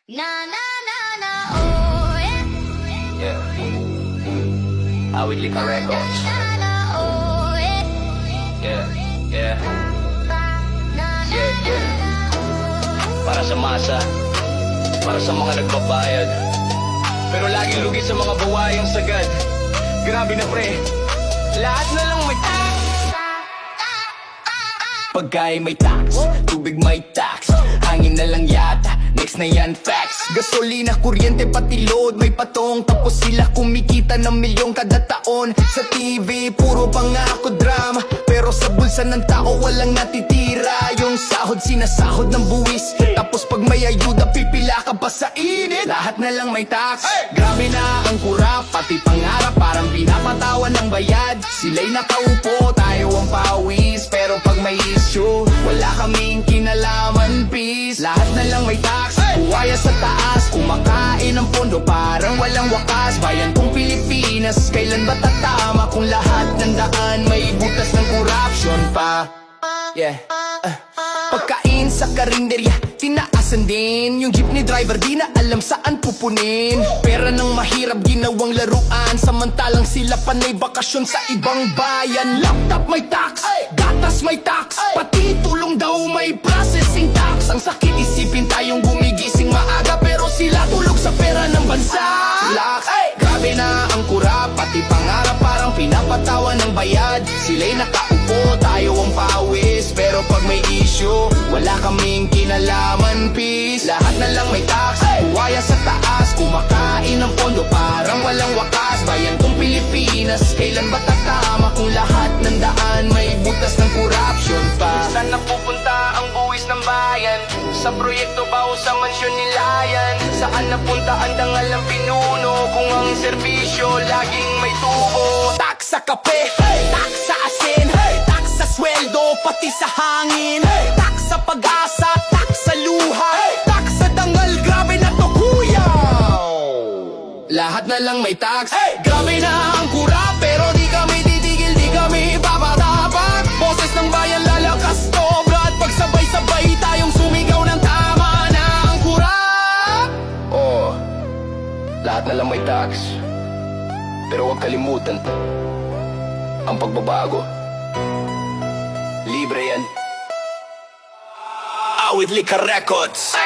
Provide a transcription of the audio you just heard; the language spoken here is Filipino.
Na na na na, oh yeah. Yeah. Awit Lika Records. Na na, oh yeah. Yeah, yeah, Na na yeah, na yeah. na, Para sa masa, para sa mga nagbabayad, pero laging lugi sa mga buwayang sagad. Grabe na pre, lahat na lang may pagkain may tax, tubig may tax, hangin na lang yata, next na yan facts. Gasolina, kuryente, pati load may patong, tapos sila kumikita ng milyong kada taon. Sa TV, puro pangako drama, pero sa bulsa ng tao walang natitira. Yung sahod, sinasahod ng buwis, tapos pag may ayuda, pipila ka pa sa init. Lahat na lang may tax, grabe na ang kurap, pati pangarap parang pinapatawan ng bayad. Sila'y nakaupo, tayo ang pawis, pero pag may issue, wala kaming kinalaman, peace. Lahat na lang may tax, buwaya sa taas, kumakain ng pondo parang walang wakas. Bayan kong Pilipinas, kailan ba tatama kung lahat ng daan may butas ng corruption pa? Yeah. Pagkain sa karinderya, tinaasan din. Yung jeepney driver di na alam saan pupunin. Pera ng mahirap ginawang laruan, samantalang sila panay bakasyon sa ibang bayan. Laptop may tax, gatas may tax, pati tulong daw may processing tax. Ang sakit isipin tayong gumigising maaga, pero sila tulog sa pera ng bansa. Relax, grabe na ang kurap, pati pangarap parang pinapatawan ng bayad. Sila'y nakaupo, tayo ang pawis, pero pag may issue, wala kaming kinalaman, peace. Lahat na lang may tax, buwaya sa taas, kumakain ng pondo parang walang wakas. Bayan kong Pilipinas, kailan ba tatama kung lahat ng daan may butas ng corruption pa? Saan napupunta ang buwis ng bayan? Sa proyekto ba o sa mansyon nila yan? Saan napunta ang dangal ng pinuno kung ang serbisyo laging may tubo? Tax sa kape, tax sa asin, tax sa sweldo, pati sa hangin, tax sa pag-asa, tax sa luha, tax sa dangal, grabe na to kuya. Lahat na lang may tax, grabe na ang kurap, pero di kami titigil, di kami papatapak. Boses ng bayan lalakas to, brad, pagsabay-sabay tayong sumigaw ng tama na ang kurap. Oh, lahat na lang may tax, pero huwag kalimutan ang pagbabago. Libre yan. Awit Lika Records.